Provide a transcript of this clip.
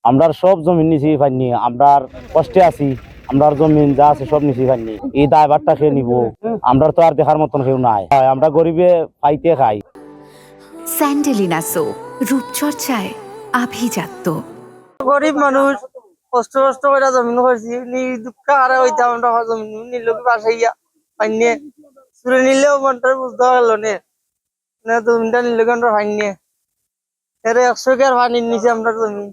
আমরা সব জমিন নিছি পাইনি, আমরা কষ্টে আছি, আমরা জমিন যা আছে সব নিছি পাইনি। এই দায়ভারটা খেয়ে নিব, আমরা তো আর দেখার মতন কেউ নাই। আমরা গরিবে পাইতে খাই। স্যান্ডেলিনা সো, রূপচর্চায় আভিজাত্য। গরিব মানুষ, কষ্ট কষ্ট করে জমিন করছি, দুঃখ হারা হইতাম আমরা জমিন নিল কি পাশে গিয়া পাইনি চুরে নিলেও মনটা বুঝতে পারলো নে জমিনটা নিলে আমরা পাইনি এর 100 কেয়ার পানির নিচে আমরা জমি।